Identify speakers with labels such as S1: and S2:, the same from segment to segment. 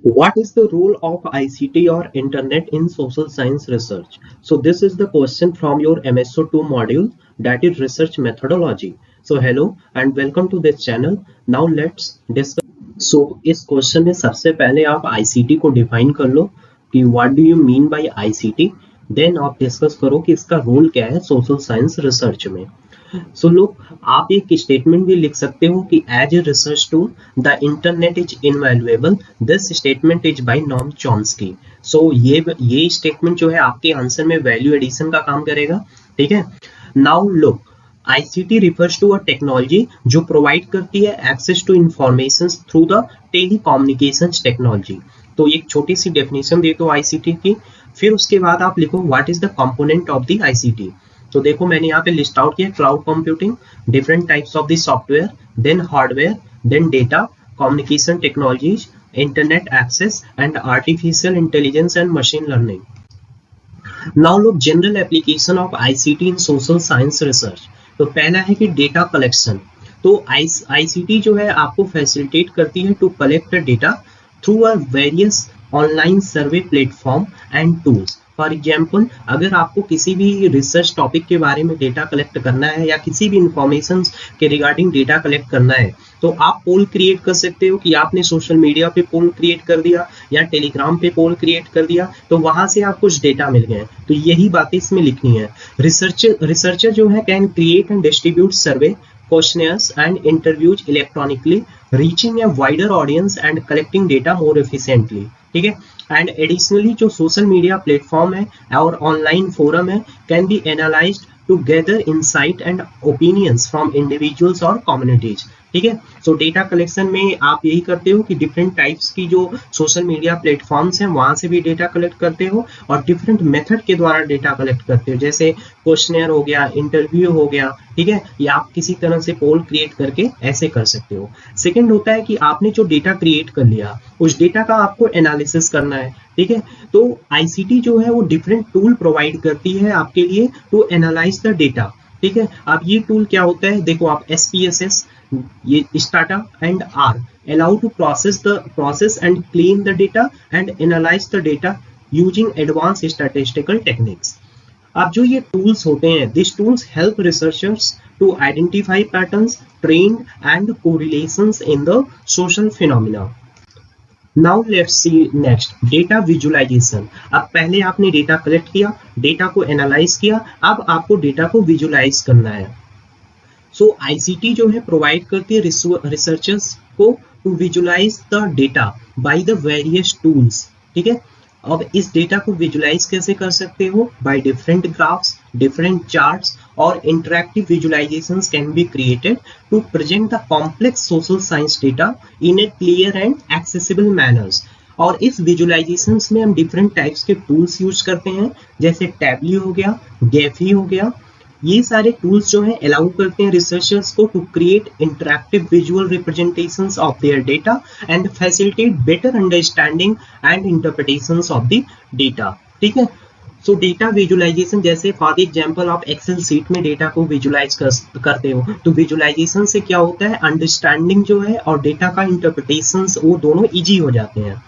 S1: What is the role of ICT or internet in social science research? So this is the question from your MSO2 module, that is research methodology. So hello and welcome to this channel. Now let's discuss. So इस question में सबसे पहले आप ICT को define कर लो कि what do you mean by ICT, then आप डिस्कस करो कि इसका रोल क्या है सोशल साइंस रिसर्च में. सो लोग आप एक स्टेटमेंट भी लिख सकते हो कि as a research tool the internet is invaluable. This statement is by Noam Chomsky. So ये स्टेटमेंट जो है आपके आंसर में वैल्यू एडिशन का काम करेगा. ठीक है. Now look, ICT refers to a technology जो प्रोवाइड करती है access to information through the telecommunications technology. तो एक छोटी सी डेफिनेशन दे दो ICT की, फिर उसके बाद आप लिखो what is the component of the ICT. तो देखो मैंने यहाँ पे लिस्ट आउट किया cloud computing, different types of the software, then hardware, then data communication technologies, internet access and artificial intelligence and machine learning. Now look general application of ICT in social science research. तो पहला है कि data collection. तो ICT जो है आपको facilitate करती है to collect data through a various online survey platform and tools. For example, अगर आपको किसी भी रिसर्च टॉपिक के बारे में डेटा कलेक्ट करना है या किसी भी इंफॉर्मेशन के रिगार्डिंग डेटा कलेक्ट करना है, तो आप पोल क्रिएट कर सकते हो कि आपने सोशल मीडिया पे पोल क्रिएट कर दिया या टेलीग्राम पे पोल क्रिएट कर दिया, तो वहां से आप कुछ डेटा मिल गए. तो यही बातें इसमें लिखनी है. रिसर्चर जो है can create and distribute survey, questionnaires and interviews electronically, reaching a wider audience and collecting data more efficiently. ठीक है. एंड एडिशनली जो सोशल मीडिया प्लेटफॉर्म है और ऑनलाइन फोरम है can be analysed to gather insight and opinions from individuals और communities. ठीक है. So data collection में आप यही करते हो कि डिफरेंट टाइप्स की जो सोशल मीडिया प्लेटफॉर्म्स हैं वहां से भी डेटा कलेक्ट करते हो और डिफरेंट मेथड के द्वारा डेटा कलेक्ट करते हो, जैसे क्वेश्चनर हो गया, इंटरव्यू हो गया. ठीक है. या आप किसी तरह से पोल क्रिएट करके ऐसे कर सकते हो. सेकेंड होता है कि आपने जो डेटा क्रिएट कर लिया उस डेटा का आपको एनालिसिस करना है. ठीक है. तो ICT जो है वो डिफरेंट टूल प्रोवाइड करती है आपके लिए टू एनालाइज द डेटा. ठीक है. अब ये टूल क्या होता है, देखो आप SPSS, ये strata and R allow to process and clean the data and analyze the data using advanced statistical techniques. अब जो ये टूल्स होते हैं, these tools help researchers to identify patterns, trend and correlations in the social phenomena. Now let's see next data visualization. अब पहले आपने data collect किया, data को एनालाइज किया, अब आपको डेटा को विजुलाइज करना है. सो ICT जो है प्रोवाइड करती है रिसर्चर्स को to visualise the data by the various tools. ठीक है. अब इस डेटा को विजुलाइज कैसे कर सकते हो, by different graphs, different charts और interactive visualisations can be created to present the complex social science data in a clear and accessible manners. और इस विजुलाइजेशंस में हम डिफरेंट टाइप्स के टूल्स यूज करते हैं, जैसे टैबली हो गया, गेफी हो गया. ये सारे टूल्स जो हैं अलाउ करते हैं रिसर्चर्स को to create interactive visual representations of their data and facilitate better understanding and interpretations of the data. ठीक है. सो डेटा विजुअलाइजेशन, जैसे फॉर एग्जांपल आप एक्सेल सीट में डेटा को विजुअलाइज करते हो, तो विजुअलाइजेशन से क्या होता है, अंडरस्टैंडिंग जो है और डेटा का इंटरप्रिटेशंस वो दोनों इजी हो जाते हैं.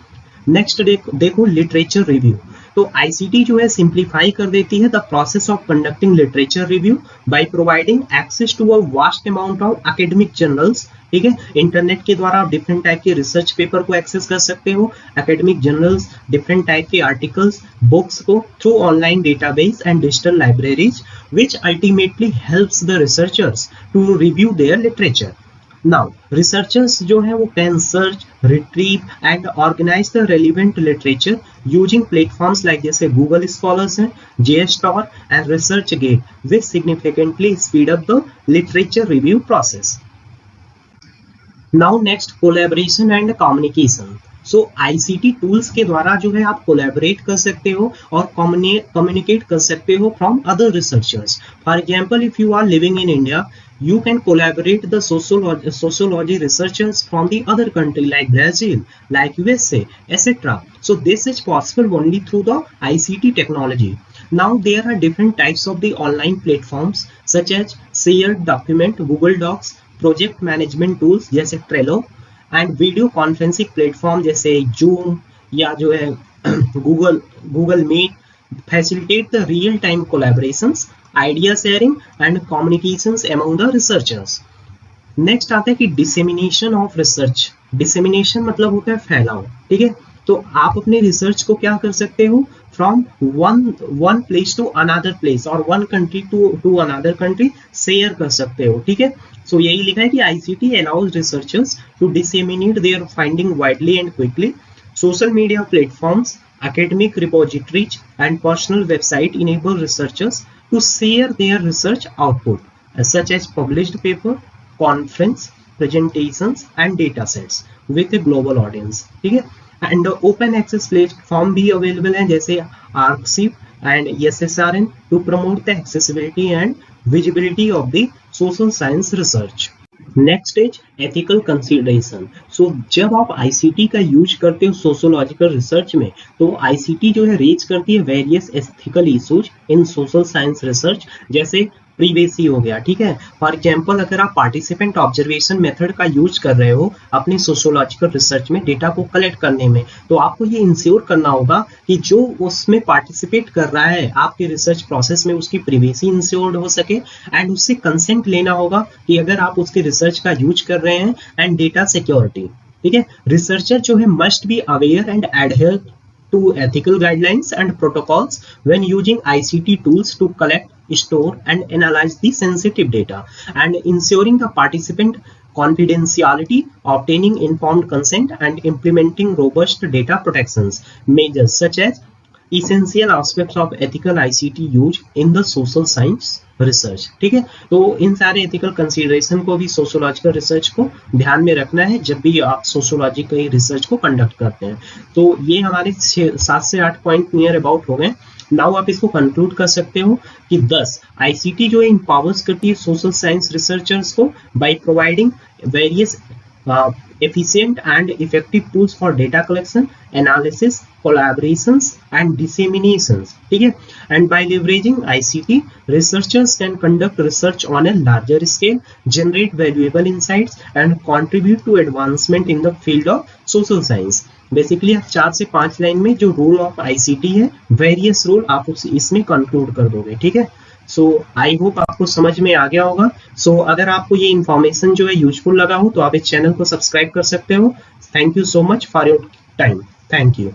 S1: नेक्स्ट देखो लिटरेचर रिव्यू. तो ICT जो है सिंप्लीफाई कर देती है the process of conducting literature review by providing access to a vast amount of academic journals. ठीक है. इंटरनेट के द्वारा आप डिफरेंट टाइप के रिसर्च पेपर को एक्सेस कर सकते हो, एकेडमिक जर्नल्स, डिफरेंट टाइप के आर्टिकल्स, बुक्स को through online database and digital libraries which ultimately helps the researchers to review their literature. Now, researchers जो है वो can search, retrieve and organize the relevant literature using platforms like जैसे Google Scholars है, JSTOR and ResearchGate, which significantly speed up the literature review process. Now next, collaboration and communication. So ICT tools के द्वारा जो है आप collaborate कर सकते हो और कम्युनिकेट कर सकते हो from other researchers. For example, if you are living in India, you can collaborate the sociology researchers from the other country like Brazil, like USA, etc. So this is possible only through the ICT technology. Now there are different types of the online platforms such as shared document, Google Docs, project management tools जैसे Trello, and video conferencing platform जैसे Zoom या जो है Google Meet facilitate the real time collaborations, idea sharing and communications among the researchers. Next आता है कि dissemination of research. Dissemination मतलब होता है फैलाव, ठीक है। तो आप अपने रिसर्च को क्या कर सकते हो, from one place to another place और one country to another country share कर सकते हो, ठीक है। सो यही लिखा है कि ICT allows researchers to disseminate their finding widely and quickly. Social media platforms, academic repositories and personal website enable researchers to share their research output such as published paper, conference presentations and datasets with a global audience, ठीक है। And open access platform भी available है जैसे arXiv and SSRN to promote the accessibility and visibility of the social science research. Next is ethical consideration. So जब आप ICT का use करते हो सोशोलॉजिकल रिसर्च में, तो आईसीटी जो है रेज करती है various ethical issues in social science research, जैसे प्रीवेसी हो गया, ठीक है। फॉर एग्जांपल अगर आप पार्टिसिपेंट ऑब्जर्वेशन मेथड का यूज कर रहे हो अपनी सोशोलॉजिकल रिसर्च में डेटा को कलेक्ट करने में, तो आपको ये इंश्योर करना होगा कि जो उसमें पार्टिसिपेट कर रहा है आपके रिसर्च प्रोसेस में उसकी प्रीवेसी इंश्योर्ड हो सके, एंड उससे कंसेंट लेना होगा कि अगर आप उसके रिसर्च का यूज कर रहे हैं, एंड डेटा सिक्योरिटी, ठीक है। रिसर्चर जो है must be aware and adhere to ethical guidelines and protocols when using ICT tools to collect, store and analyze the sensitive data, and ensuring the participant confidentiality, obtaining informed consent and implementing robust data protections measures such as essential aspects of ethical ICT use in the social science research, ठीक है। तो इन सारे ethical consideration को भी sociological research को ध्यान में रखना है जब भी आप सोशोलॉजिकल रिसर्च को कंडक्ट करते हैं। तो ये हमारे 7 से 8 पॉइंट नियर अबाउट हो गए। नाउ आप इसको कंक्लूड कर सकते हो कि 10 आईसीटी जो है इंपावर्स करती है सोशल साइंस रिसर्चर्स को by providing various efficient and effective tools for data collection, analysis, collaborations and disseminations, ठीक है। And by leveraging ICT, researchers can conduct research on a larger scale, generate valuable insights and contribute to advancement in the field of social science। Basically आप 4 से 5 line में जो role of ICT है, various role आप इसमें conclude कर दोगे, ठीक है। सो आई होप आपको समझ में आ गया होगा। सो अगर आपको ये इन्फॉर्मेशन जो है यूजफुल लगा हो तो आप इस चैनल को सब्सक्राइब कर सकते हो। Thank you so much for your time. Thank you.